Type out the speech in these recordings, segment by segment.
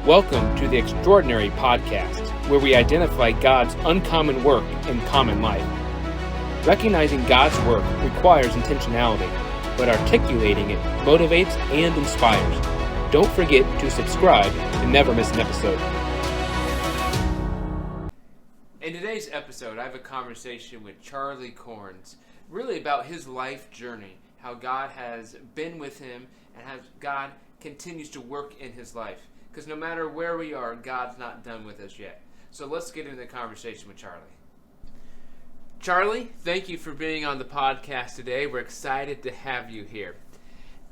Welcome to the Extraordinary Podcast, where we identify God's uncommon work in common life. Recognizing God's work requires intentionality, but articulating it motivates and inspires. Don't forget to subscribe to never miss an episode. In today's episode, I have a conversation with Charlie Corns, really about his life journey, how God has been with him, and how God continues to work in his life. Because no matter where we are, God's not done with us yet. So let's get into the conversation with Charlie. Charlie, thank you for being on the podcast today. We're excited to have you here.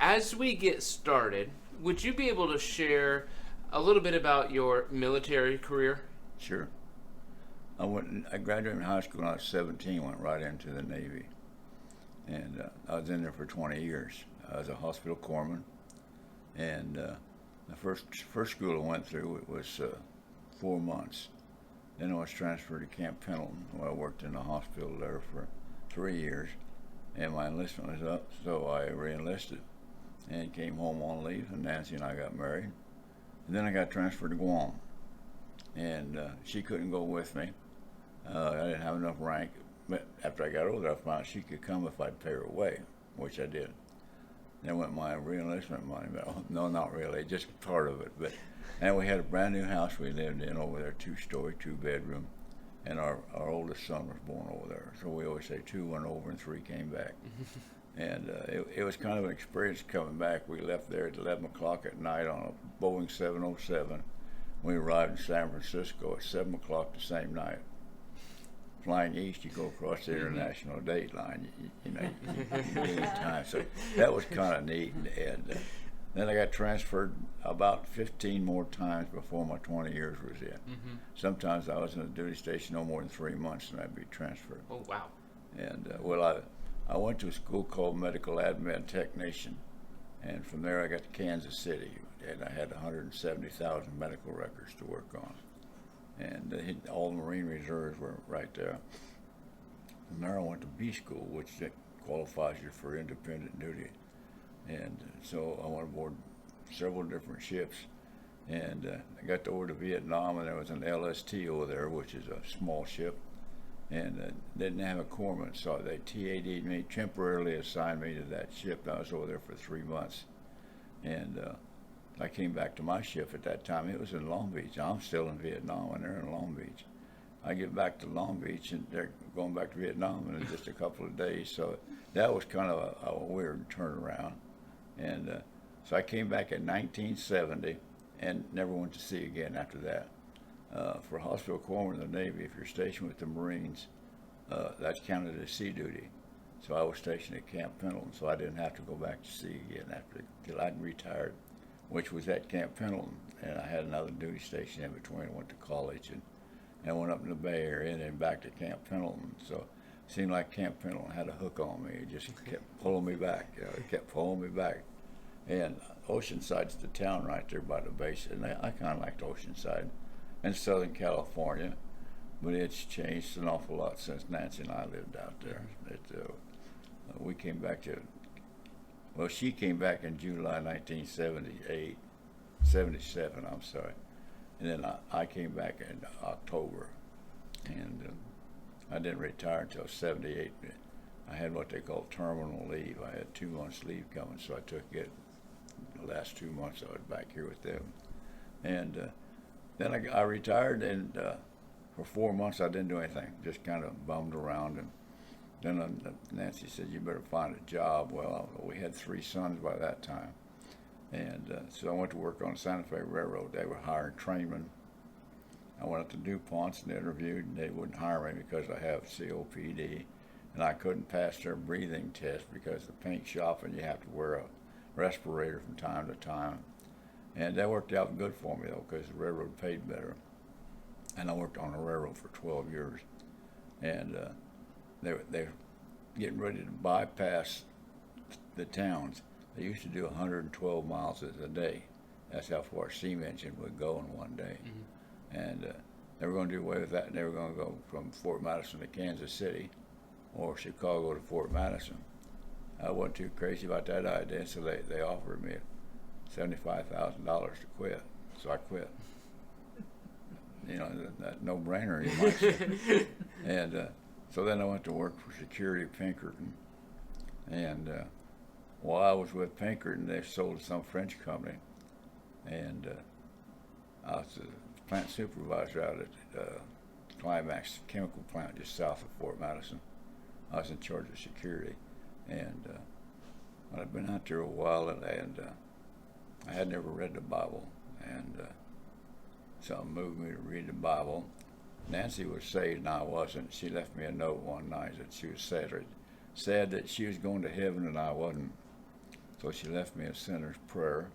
As we get started, would you be able to share a little bit about your military career? Sure. I graduated from high school when I was 17, went right into the Navy. And I was in there for 20 years. I was a hospital corpsman. And the first school I went through was 4 months. Then I was transferred to Camp Pendleton, where I worked in the hospital there for 3 years. And my enlistment was up, so I re-enlisted and came home on leave, and Nancy and I got married. And then I got transferred to Guam. And she couldn't go with me. I didn't have enough rank. But after I got older, I found out she could come if I'd pay her way, which I did. Then went my re-enlistment money. But, no, not really, just part of it. And we had a brand new house we lived in over there, 2-story, 2-bedroom. And our oldest son was born over there. So we always say 2 went over and 3 came back. And it was kind of an experience coming back. We left there at 11 o'clock at night on a Boeing 707. We arrived in San Francisco at 7 o'clock the same night. Flying east, you go across the international date line. You need time. So that was kind of neat. And then I got transferred about 15 more times before my 20 years was in. Sometimes I was in a duty station no more than 3 months and I'd be transferred. Oh, wow. And I went to a school called Medical Admin Technician, and from there I got to Kansas City, and I had 170,000 medical records to work on. And all the Marine Reserves were right there. From there I went to B School, which qualifies you for independent duty. And so I went aboard several different ships, and I got over to Vietnam, and there was an LST over there, which is a small ship. And didn't have a corpsman, so they TAD'd me, temporarily assigned me to that ship. I was over there for 3 months, and I came back to my ship at that time. It was in Long Beach. I'm still in Vietnam, and they're in Long Beach. I get back to Long Beach, and they're going back to Vietnam in just a couple of days, so that was kind of a weird turnaround. And so I came back in 1970 and never went to sea again after that. For hospital corpsman in the Navy, if you're stationed with the Marines, that's counted as sea duty. So I was stationed at Camp Pendleton, so I didn't have to go back to sea again till I'd retired, which was at Camp Pendleton. And I had another duty station in between. I went to college and went up in the Bay Area and then back to Camp Pendleton. So it seemed like Camp Pendleton had a hook on me. It just kept pulling me back. It kept pulling me back. And Oceanside's the town right there by the base, and I kind of liked Oceanside. In Southern California, but it's changed an awful lot since Nancy and I lived out there. We came back she came back in July 1978, 77, I'm sorry, and then I came back in October, and I didn't retire until 78. I had what they call terminal leave. I had 2 months leave coming, so I took it. The last 2 months I was back here with them, and then I retired, and for 4 months I didn't do anything, just kind of bummed around. And then Nancy said, "You better find a job." Well, we had 3 sons by that time, and so I went to work on the Santa Fe Railroad. They were hiring trainmen. I went up to DuPont's and interviewed, and they wouldn't hire me because I have COPD, and I couldn't pass their breathing test because the paint shop, and you have to wear a respirator from time to time. And that worked out good for me, though, because the railroad paid better. And I worked on the railroad for 12 years. And they're getting ready to bypass the towns. They used to do 112 miles a day. That's how far a steam engine would go in one day. And they were going to do away with that, and they were going to go from Fort Madison to Kansas City or Chicago to Fort Madison. I wasn't too crazy about that idea, so they offered me $75,000 to quit. so I quit. You know, that no-brainer, you might say. And so then I went to work for security at Pinkerton. And while I was with Pinkerton, they sold to some French company. And I was the plant supervisor out at Climax Chemical Plant just south of Fort Madison. I was in charge of security. And I'd been out there a while, and I had never read the Bible. And something moved me to read the Bible. Nancy was saved and I wasn't. She left me a note one night that she was sad that she was going to heaven and I wasn't. So she left me a sinner's prayer,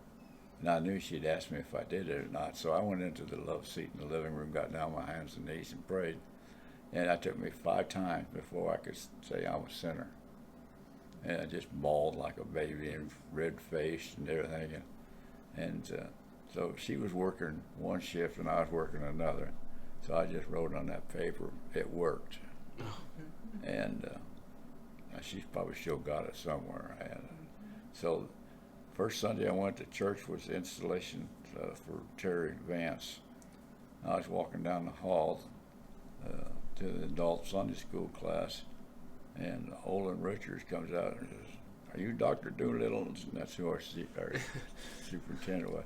and I knew she'd ask me if I did it or not. So I went into the love seat in the living room, got down on my hands and knees and prayed. And that took me 5 times before I could say I'm a sinner. And I just bawled like a baby and red-faced and everything. And so she was working one shift and I was working another. So I just wrote on that paper, it worked. And she's probably still got it somewhere. And so first Sunday I went to church was the installation for Terry Vance. I was walking down the hall to the adult Sunday school class, and Olin Richards comes out and says, "Are you Dr. Doolittle?" And that's who our superintendent was.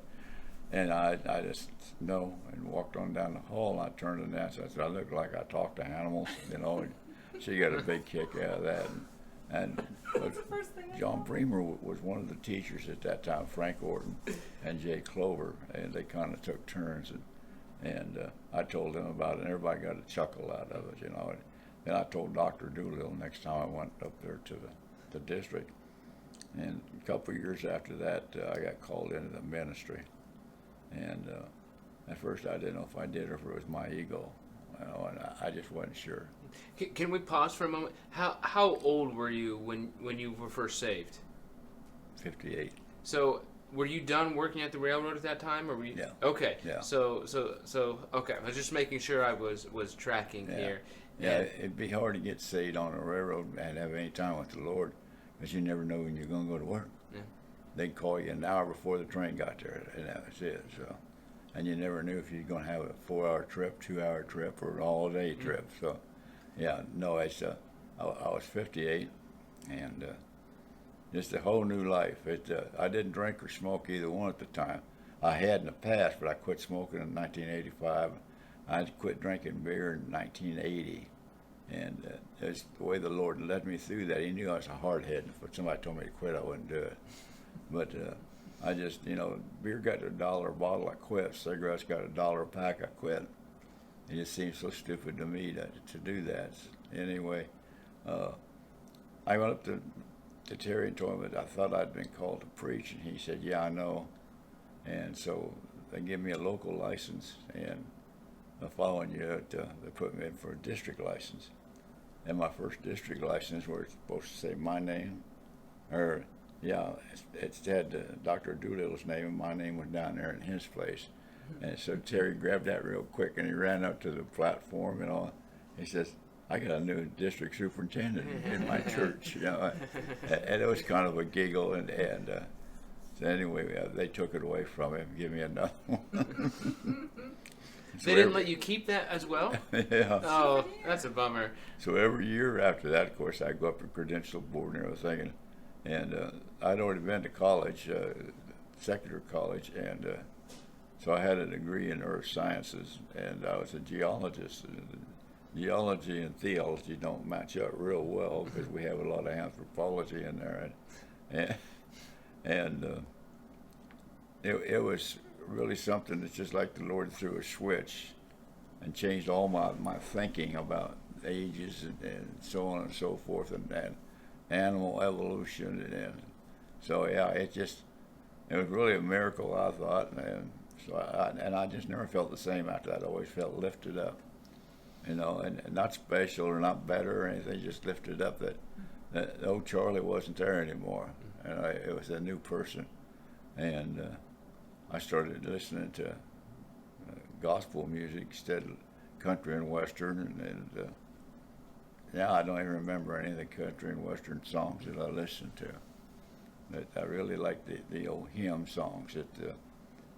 And I just no, and walked on down the hall, and I turned to Nancy. I said, "I look like I talk to animals," you know. And she got a big kick out of that. And John Bremer was one of the teachers at that time, Frank Orton and Jay Clover, and they kind of took turns. And I told them about it, and everybody got a chuckle out of it, you know. And then I told Dr. Doolittle next time I went up there to the district. And a couple of years after that, I got called into the ministry. And at first I didn't know if I did or if it was my ego, you know, and I just wasn't sure. Can we pause for a moment? How old were you when you were first saved? 58. So were you done working at the railroad at that time, or were you? Yeah. Okay. Yeah. So okay. I was just making sure I was tracking here. Yeah, it'd be hard to get saved on a railroad and have any time with the Lord, because you never know when you're going to go to work. Yeah. They'd call you an hour before the train got there, and that was it. So, and you never knew if you're going to have a 4-hour trip, 2-hour trip, or an all-day trip. So, yeah, no, I was 58, and just a whole new life. I didn't drink or smoke either one at the time. I had in the past, but I quit smoking in 1985. I quit drinking beer in 1980, and that's the way the Lord led me through that. He knew I was a hard-head. If somebody told me to quit, I wouldn't do it. But I just, you know, beer got $1 a bottle, I quit. Cigarettes got $1 a pack, I quit. It just seemed so stupid to me to do that. Anyway, I went up to Terry and told him that I thought I'd been called to preach, and he said, "Yeah, I know." And so they gave me a local license, and the following year they put me in for a district license. And my first district license was supposed to say my name, or yeah, it had Dr. Doolittle's name, and my name was down there in his place. And so Terry grabbed that real quick, and he ran up to the platform and all. He says, "I got a new district superintendent in my church," you know. And it was kind of a giggle, and so anyway, they took it away from him and gave me another one. So they didn't let you keep that as well? Yeah. Oh, that's a bummer. So every year after that, of course, I'd go up to credential board and everything, and I'd already been to college, secular college, and so I had a degree in earth sciences, and I was a geologist. Geology and theology don't match up real well because we have a lot of anthropology in there, and it was really something that's just like the Lord threw a switch and changed all my thinking about ages and so on and so forth, and animal evolution, and so yeah, it was really a miracle, I thought, and so I just never felt the same after that. I always felt lifted up, you know, and not special or not better or anything, just lifted up that old Charlie wasn't there anymore, and it was a new person, and I started listening to gospel music instead of country and western, and now I don't even remember any of the country and western songs that I listened to. But I really like the old hymn songs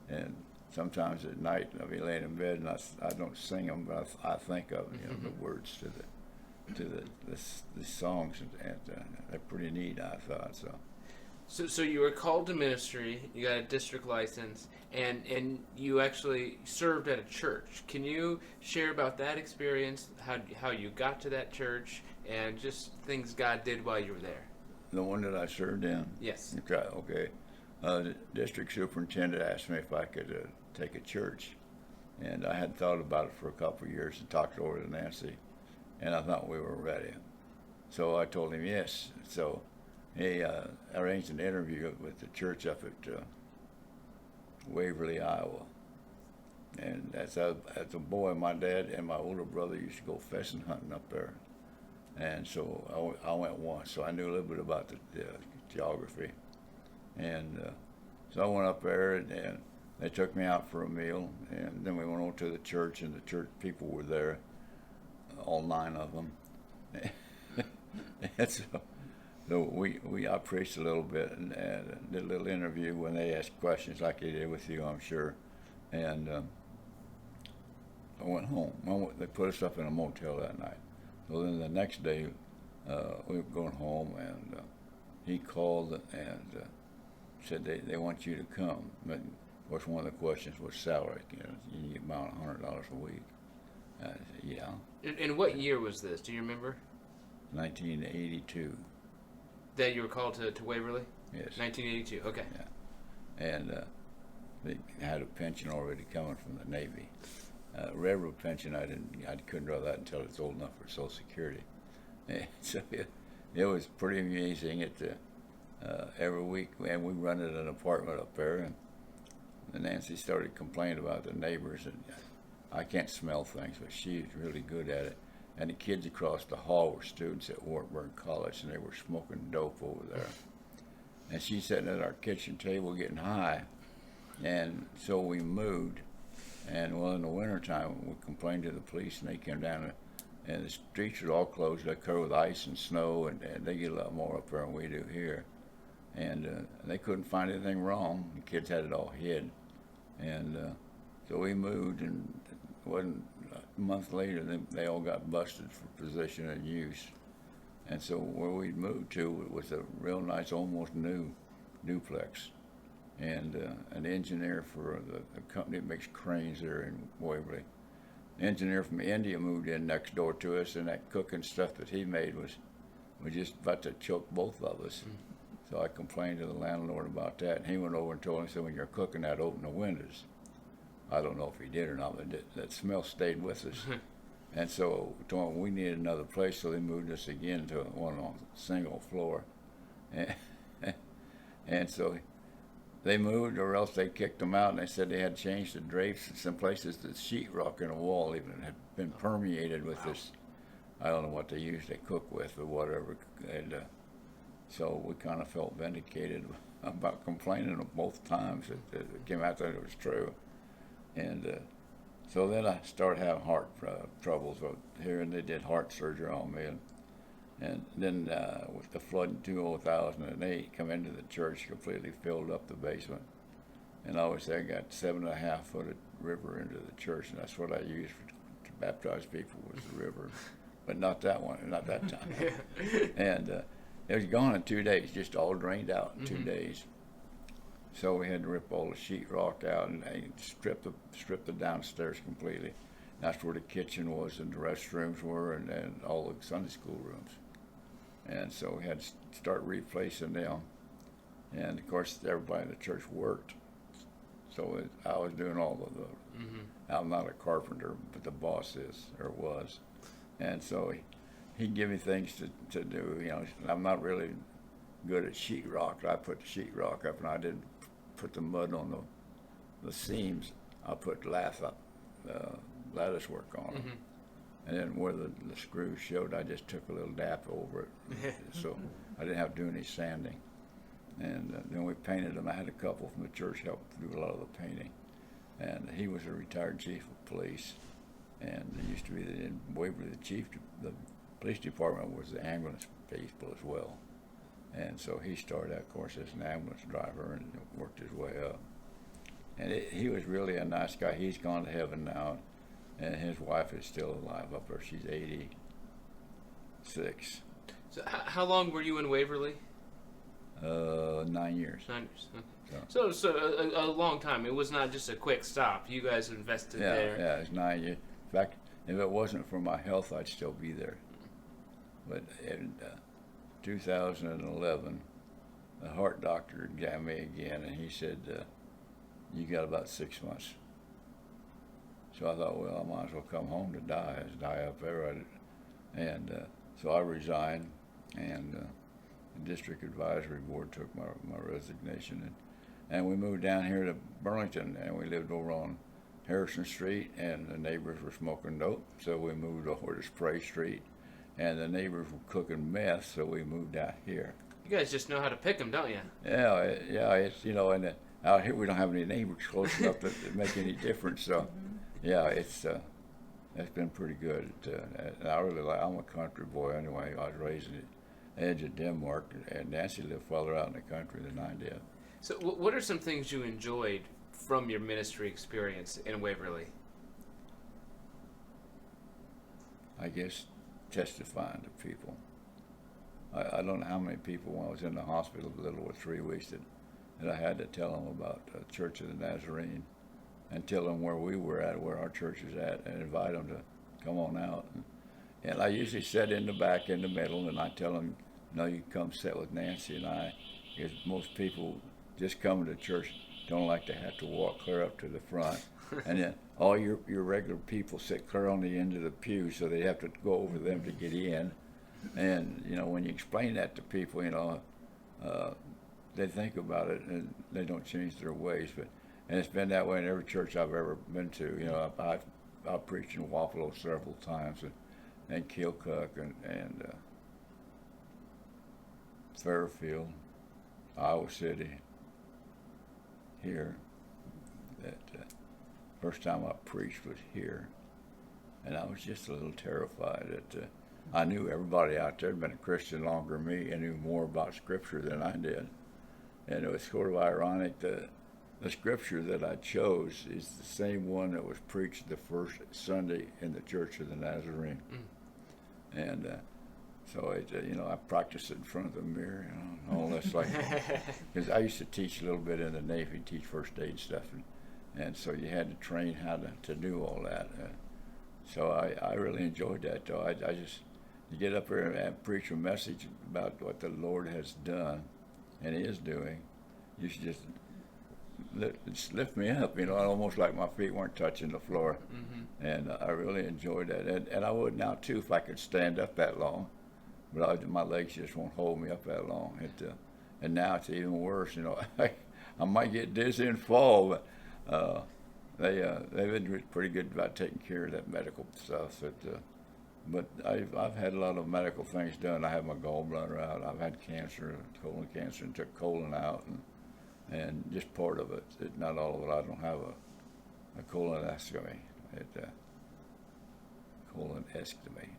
and sometimes at night I'll be laying in bed and I don't sing them, but I think of the words to the songs, and they're pretty neat, I thought. So you were called to ministry. You got a district license, and you actually served at a church. Can you share about that experience? How you got to that church, and just things God did while you were there? The one that I served in. Yes. Okay. The district superintendent asked me if I could take a church, and I had thought about it for a couple of years and talked over to Nancy, and I thought we were ready. So I told him yes. So he arranged an interview with the church up at Waverly, Iowa. And as a boy, my dad and my older brother used to go pheasant hunting up there. And so I went once, so I knew a little bit about the geography. And so I went up there, and they took me out for a meal, and then we went over to the church, and the church people were there, all 9 of them. And so I preached a little bit and did a little interview when they asked questions like they did with you, I'm sure. And I went home. They put us up in a motel that night. So then the next day, we were going home, and he called and said they want you to come. But of course, one of the questions was salary. You get about $100 a week. I said, yeah. And what year was this? Do you remember? 1982. That you were called to Waverly? Yes. 1982. Okay. Yeah. And they had a pension already coming from the Navy. Railroad pension, I couldn't draw that until I was old enough for Social Security. And so it was pretty amazing. Every week, and we rented an apartment up there, and Nancy started complaining about the neighbors, and I can't smell things, but she's really good at it. And the kids across the hall were students at Wartburg College, and they were smoking dope over there. And she's sitting at our kitchen table getting high, and so we moved. And well, in the wintertime, we complained to the police, and they came down, and the streets were all closed. They're covered with ice and snow, and they get a lot more up there than we do here. And they couldn't find anything wrong. The kids had it all hid. And so we moved, and it wasn't a month later, they all got busted for possession and use. And so where we moved to was a real nice, almost new duplex. And an engineer for the company that makes cranes there in Waverly. The engineer from India moved in next door to us, and that cooking stuff that he made was just about to choke both of us. So I complained to the landlord about that, and he went over and told me, said, when you're cooking that, open the windows. I don't know if he did or not, but that smell stayed with us. And so we told him we needed another place, so they moved us again to one on a single floor. And so they moved, or else they kicked them out, and they said they had changed the drapes. In some places, the sheetrock in the wall even had been permeated with this. I don't know what they usually cook with or whatever. And so we kind of felt vindicated about complaining both times. It came out that it was true. And so then I started having heart troubles here, and they did heart surgery on me. And then with the flood in 2008, come into the church, completely filled up the basement. And I always say I got 7.5 foot of river into the church, and that's what I used to baptize people, was the river. But not that one, not that time. And it was gone in 2 days, just all drained out in 2 days. So we had to rip all the sheetrock out and strip the downstairs completely. That's where the kitchen was and the restrooms were, and all the Sunday school rooms. And so we had to start replacing them. And of course, everybody in the church worked. So I was doing all of the, I'm not a carpenter, but the boss is, or was. And so he'd give me things to do. You know, I'm not really good at sheetrock. I put the sheetrock up, and I didn't put the mud on the seams. I put lattice work on them. And then where the screws showed, I just took a little dap over it. So I didn't have to do any sanding. And then we painted them. I had a couple from the church help do a lot of the painting. And he was a retired chief of police. And he used to be in Waverly, the police department was the ambulance people as well. And so he started out, of course, as an ambulance driver and worked his way up. And he was really a nice guy. He's gone to heaven now, and his wife is still alive up there. She's 86. So how long were you in Waverly? 9 years. 9 years. Okay. So So a long time. It was not just a quick stop. You guys invested there. yeah, it's 9 years. In fact, if it wasn't for my health, I'd still be there. But in 2011, the heart doctor examined me again, and he said, you got about 6 months. So I thought, well, I might as well come home to die up there. And so I resigned, and the district advisory board took my resignation, and we moved down here to Burlington, and we lived over on Harrison Street, and the neighbors were smoking dope, so we moved over to Spray Street, and the neighbors were cooking meth, so we moved out here. You guys just know how to pick them, don't you? Yeah, it's, and out here we don't have any neighbors close enough to make any difference, so yeah, it's been pretty good. And I really I'm a country boy anyway. I was raised in the edge of Denmark, and Nancy lived farther out in the country than I did. So what are some things you enjoyed from your ministry experience in Waverly? I guess testifying to people. I don't know how many people, when I was in the hospital a little over 3 weeks, that I had to tell them about the Church of the Nazarene, and tell them where we were at, where our church is at, and invite them to come on out. And I usually sit in the back, in the middle, and I tell them, you come sit with Nancy and I, because most people just coming to church don't like to have to walk clear up to the front. And then all your regular people sit clear on the end of the pew, so they have to go over them to get in. And, when you explain that to people, they think about it and they don't change their ways. And it's been that way in every church I've ever been to. I've preached in Waverly several times, and Keokuk and Fairfield, Iowa City, here. That first time I preached was here, and I was just a little terrified that I knew everybody out there had been a Christian longer than me and knew more about Scripture than I did. And it was sort of ironic that the Scripture that I chose is the same one that was preached the first Sunday in the Church of the Nazarene. And so I practiced it in front of the mirror, all this, like, because I used to teach a little bit in the Navy, teach first aid stuff, and so you had to train how to do all that. So I really enjoyed that, though. I just, to get up there and preach a message about what the Lord has done and is doing, you should just lift me up, almost like my feet weren't touching the floor. And I really enjoyed that. And I would now, too, if I could stand up that long. But my legs just won't hold me up that long. And now it's even worse. I might get dizzy and fall, but they've been pretty good about taking care of that medical stuff. But I've had a lot of medical things done. I had my gallbladder out. I've had cancer, colon cancer, and took colon out, and just part of it. Not all of it. I don't have a colonoscopy. Colonoscopy.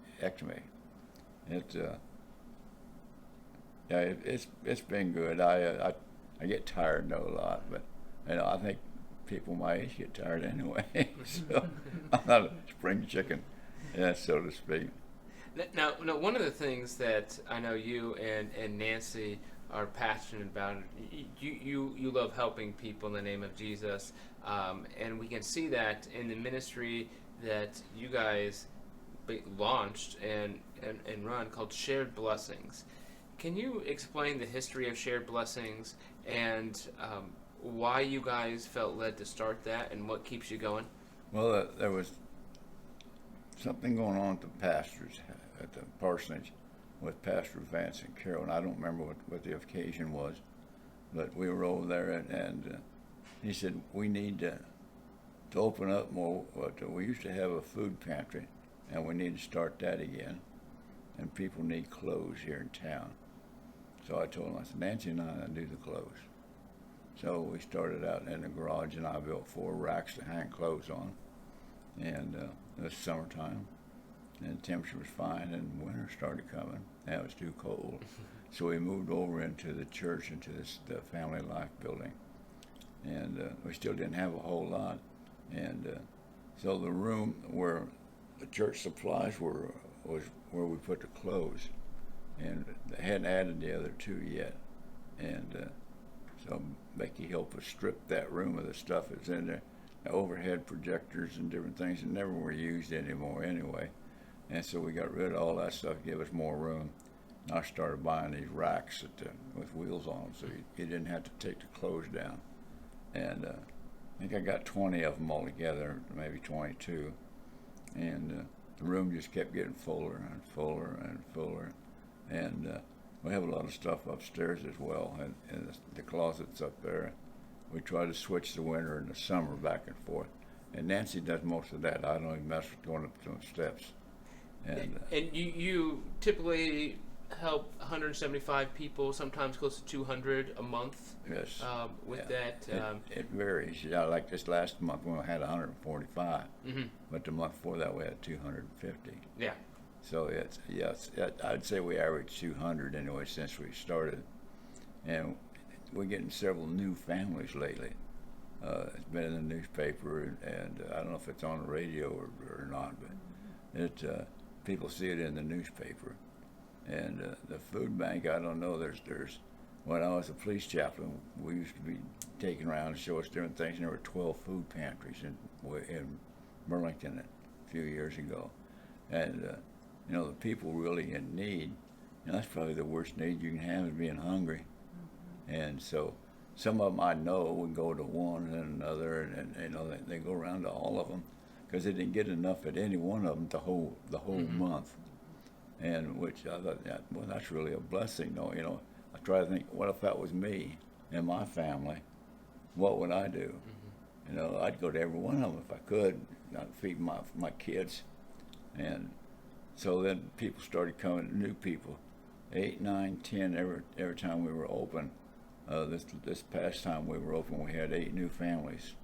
It's been good. I get tired a lot, but I think people my age get tired anyway. So I'm not a spring chicken, so to speak. Now, one of the things that I know you and Nancy are passionate about, you love helping people in the name of Jesus, and we can see that in the ministry that you guys launched and run, called Shared Blessings. Can you explain the history of Shared Blessings and why you guys felt led to start that and what keeps you going? Well, there was something going on at the pastors at the parsonage with Pastor Vance and Carol, and I don't remember what the occasion was, but we were over there, and he said, we need to open up more. We used to have a food pantry, and we need to start that again, and people need clothes here in town. So I told him, I said, Nancy and I do the clothes. So we started out in the garage, and I built 4 racks to hang clothes on, and it was summertime, and the temperature was fine, and winter started coming, and it was too cold. So we moved over into the church, into the Family Life building, and we still didn't have a whole lot. And so the room where the church supplies were was where we put the clothes, and they hadn't added the other two yet. And so Becky helped us strip that room of the stuff that's in there, the overhead projectors and different things that never were used anymore anyway. And so we got rid of all that stuff, give us more room. And I started buying these racks with wheels on them, so you didn't have to take the clothes down. And I think I got 20 of them all together, maybe 22. And the room just kept getting fuller and fuller and fuller. And we have a lot of stuff upstairs as well, and the closets up there. We try to switch the winter and the summer back and forth. And Nancy does most of that. I don't even mess with going up those steps. And you typically help 175 people, sometimes close to 200 a month. Yes. With that. It varies. Yeah, like this last month we had 145, but the month before that we had 250. Yeah. So I'd say we average 200 anyway since we started, and we're getting several new families lately. It's been in the newspaper, and I don't know if it's on the radio or not, but people see it in the newspaper. And the food bank, I don't know. There's when I was a police chaplain, we used to be taken around and show us different things, and there were 12 food pantries in Burlington a few years ago, and the people really in need. That's probably the worst need you can have is being hungry. And so some of them I know would go to one and another, and they go around to all of them because they didn't get enough at any one of them the whole month. And which I thought, that's really a blessing. I try to think, what if that was me and my family? What would I do? I'd go to every one of them if I could, not feed my kids. And so then people started coming, new people, 8, 9, 10 every time we were open. This past time we were open, we had 8 new families.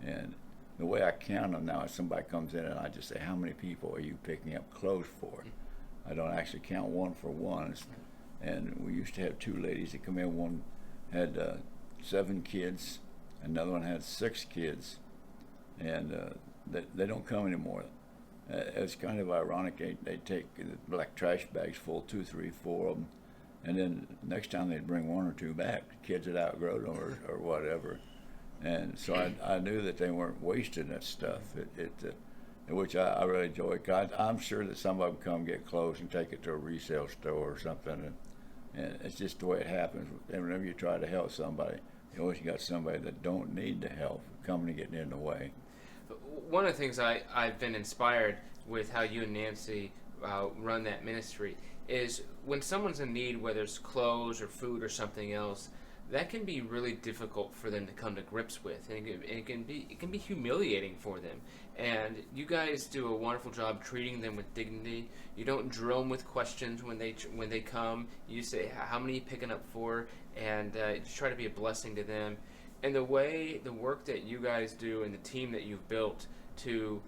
And the way I count them now is somebody comes in and I just say, how many people are you picking up clothes for? I don't actually count one for one. And we used to have 2 ladies that come in. One had 7 kids, another one had 6 kids, and they don't come anymore. It's kind of ironic. They take black trash bags full, 2, 3, 4 of them, and then next time they'd bring 1 or 2 back. The kids had outgrown them or whatever. And so I knew that they weren't wasting that stuff. Which I really enjoy. I'm sure that some of them come get clothes and take it to a resale store or something, and it's just the way it happens. And whenever you try to help somebody, you always got somebody that don't need the help coming and getting in the way. One of the things I've been inspired with how you and Nancy run that ministry is when someone's in need, whether it's clothes or food or something else, that can be really difficult for them to come to grips with, and it can be humiliating for them. And you guys do a wonderful job treating them with dignity. You don't drill them with questions when they come. You say, how many are you picking up for? And just try to be a blessing to them. And the work that you guys do and the team that you've built to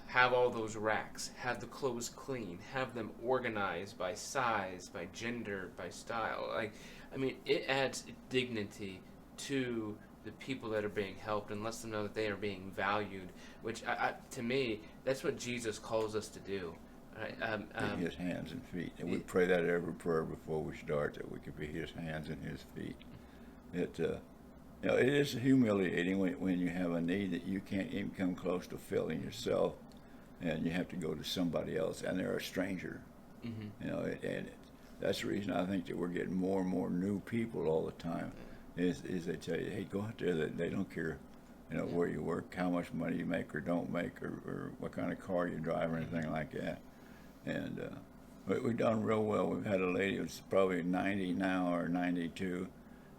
have all those racks, have the clothes clean, have them organized by size, by gender, by style. It adds dignity to the people that are being helped and lets them know that they are being valued, which to me, that's what Jesus calls us to do. Be his hands and feet. And we pray that every prayer before we start, that we could be his hands and his feet. It is humiliating when you have a need that you can't even come close to filling yourself, and you have to go to somebody else, and they're a stranger. And that's the reason I think that we're getting more and more new people all the time. Is they tell you, hey, go out there. They don't care, where you work, how much money you make or don't make, or what kind of car you drive or anything like that. And we've done real well. We've had a lady who's probably 90 now or 92,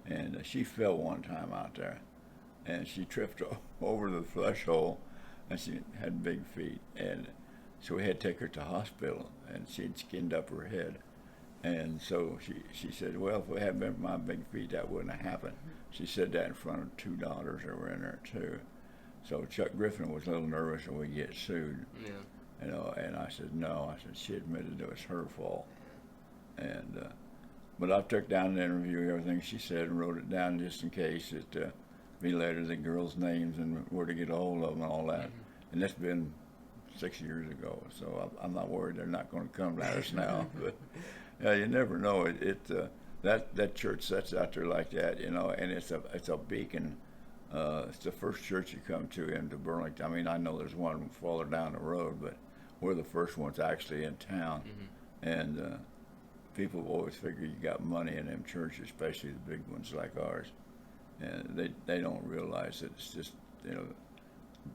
and she fell one time out there, and she tripped over the threshold, and she had big feet, and so we had to take her to hospital, and she'd skinned up her head. And so she said, well, if it hadn't been for my big feet, that wouldn't have happened. She said that in front of 2 daughters that were in there, too. So Chuck Griffin was a little nervous that we'd get sued. Yeah. And I said, no. I said, she admitted it was her fault. And but I took down the interview, everything she said, and wrote it down just in case that me letters and girls' names and where to get a hold of them and all that. And that's been 6 years ago, so I'm not worried they're not going to come at us now. But you never know. That church sits out there like that, and it's a beacon. It's the first church you come to into Burlington. I mean, I know there's one farther down the road, but we're the first ones actually in town. And people always figure you got money in them churches, especially the big ones like ours, and they don't realize that it's just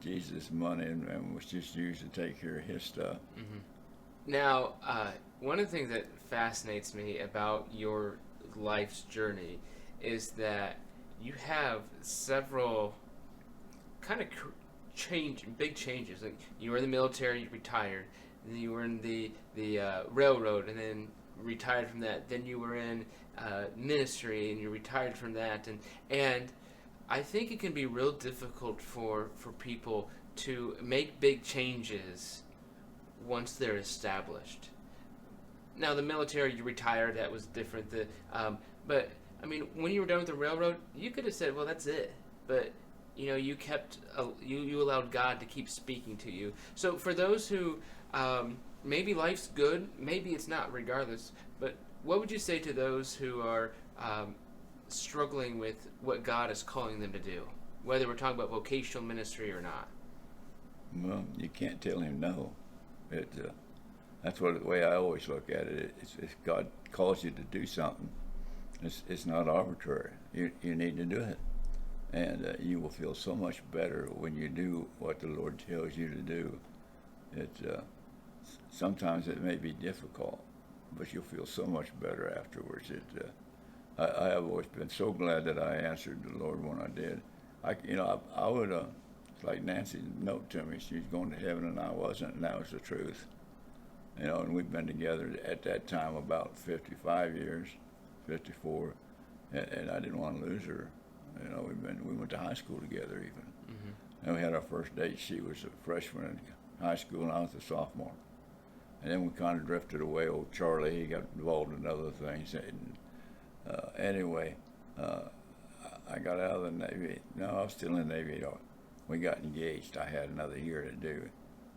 Jesus' money and was just used to take care of his stuff. Now, one of the things that fascinates me about your life's journey is that you have several kind of big changes. Like you were in the military, you retired, and then you were in the railroad, and then retired from that. Then you were in ministry, and you retired from that. And I think it can be real difficult for people to make big changes once they're established. Now, the military, you retired, that was different. But I mean, when you were done with the railroad, you could have said, "Well, that's it." But you kept you allowed God to keep speaking to you. So for those who maybe life's good, maybe it's not, regardless. But what would you say to those who are struggling with what God is calling them to do, whether we're talking about vocational ministry or not? Well, you can't tell him no. That's the way I always look at it. If God calls you to do something, it's not arbitrary. You need to do it, and you will feel so much better when you do what the Lord tells you to do. Sometimes it may be difficult, but you'll feel so much better afterwards. I have always been so glad that I answered the Lord when I did. I would. It's like Nancy note to me. She's going to heaven and I wasn't, and that was the truth. And we've been together at that time about 55 years, 54, and I didn't want to lose her. We went to high school together even. And we had our first date. She was a freshman in high school and I was a sophomore. And then we kind of drifted away. Old Charlie, he got involved in other things. And anyway, I got out of the Navy. No, I was still in the Navy. We got engaged. I had another year to do.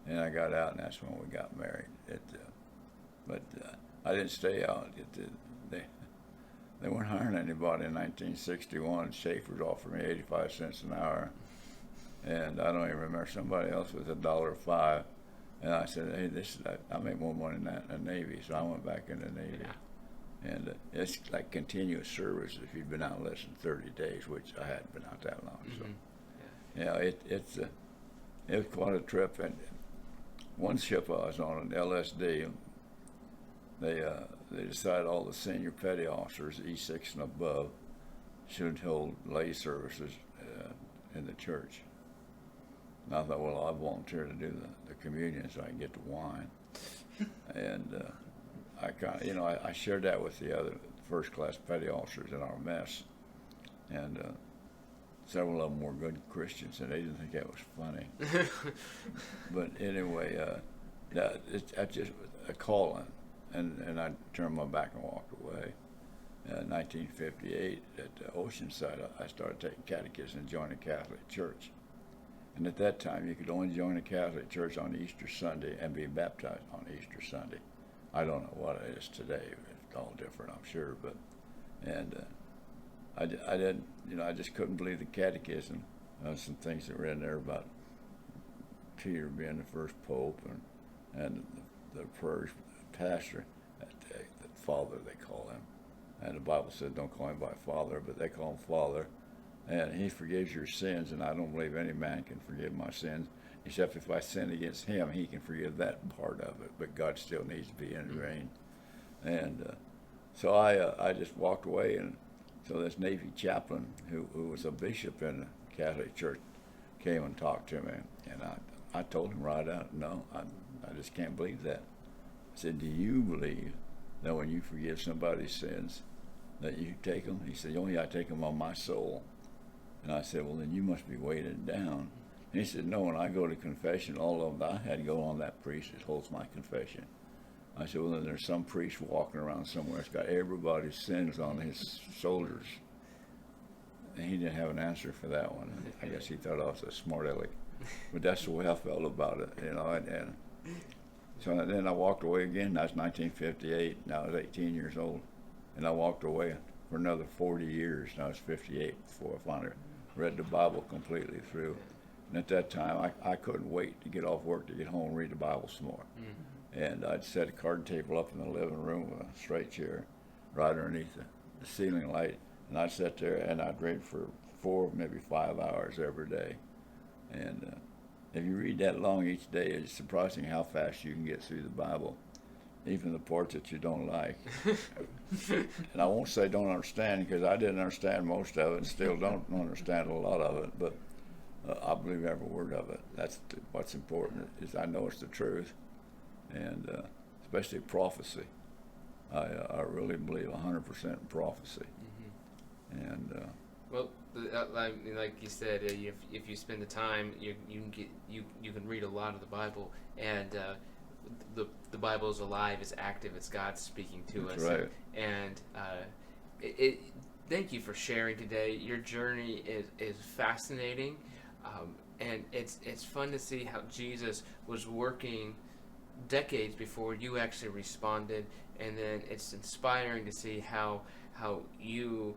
And I got out, and that's when we got married. But I didn't stay out. They weren't hiring anybody in 1961. Schaefer's offered me 85 cents an hour. And I don't even remember, somebody else was $1.05. And I said, hey, I make more money than that in the Navy. So I went back in the Navy. Yeah. And it's like continuous service if you've been out less than 30 days, which I hadn't been out that long. So, it was quite a trip. And one ship I was on, an LSD, they decided all the senior petty officers, E6 and above, should hold lay services in the church. And I thought, well, I'll volunteer to do the communion so I can get the wine. And I shared that with the other first-class petty officers in our mess. And several of them were good Christians, and they didn't think that was funny. But anyway, that's just a calling. And I turned my back and walked away. In 1958, at Oceanside, I started taking catechism and joined a Catholic church. And at that time, you could only join a Catholic church on Easter Sunday and be baptized on Easter Sunday. I don't know what it is today. It's all different, I'm sure. I didn't, I just couldn't believe the catechism. Some things that were in there about Peter being the first pope and the first pastor, the father they call him. And the Bible said don't call him by father, but they call him Father. And he forgives your sins, and I don't believe any man can forgive my sins, except if I sin against him, he can forgive that part of it, but God still needs to be intervened. And so I just walked away, and so this Navy chaplain, who was a bishop in the Catholic Church, came and talked to me, and I told him right out, no, I just can't believe that. I said, do you believe that when you forgive somebody's sins, that you take them? He said, oh yeah, I take them on my soul. And I said, well, then you must be weighted down. And he said, no, when I go to confession, all of them, I had to go on that priest that holds my confession. I said, well, then there's some priest walking around somewhere that's got everybody's sins on his shoulders. he didn't have an answer for that one. I guess he thought I was a smart aleck, but that's the way I felt about it, you know. And so then I walked away again. That was 1958, and I was 18 years old, and I walked away for another 40 years, and I was 58 before I finally read the Bible completely through. And at that time, I couldn't wait to get off work to get home and read the Bible some more. And I'd set a card table up in the living room with a straight chair right underneath the ceiling light, and I'd sit there and I'd read for 4, maybe 5 hours every day. And if you read that long each day, it's surprising how fast you can get through the Bible, even the parts that you don't like. And I won't say don't understand, because I didn't understand most of it and still don't understand a lot of it, but I believe every word of it. That's what's important, is I know it's the truth, and especially prophecy. I really believe 100% in prophecy. And well, like you said, if you spend the time, you can read a lot of the Bible, and the Bible is alive, it's active, it's God speaking to that's us. right. And thank you for sharing today. Your journey is fascinating, and it's fun to see how Jesus was working decades before you actually responded, and then it's inspiring to see how you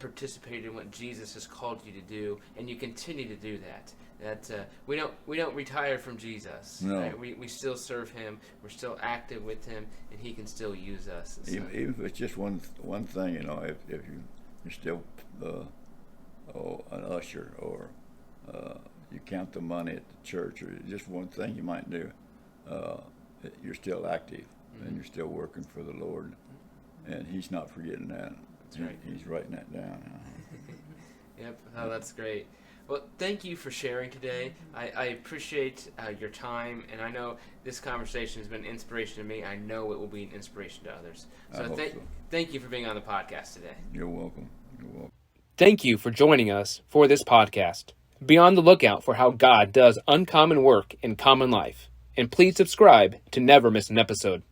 participated in what Jesus has called you to do, and you continue to do that. That we don't retire from Jesus. No. Right? We still serve Him. We're still active with Him, and He can still use us. So, even if it's just one thing, you know, if you're still an usher, or you count the money at the church, or just one thing you might do, you're still active, and you're still working for the Lord, and He's not forgetting that. That's right. He's writing that down. Yep. Oh, that's great. Well, thank you for sharing today. I appreciate your time, and I know this conversation has been an inspiration to me. I know it will be an inspiration to others. So thank you for being on the podcast today. You're welcome. You're welcome. Thank you for joining us for this podcast. Be on the lookout for how God does uncommon work in common life. And please subscribe to never miss an episode.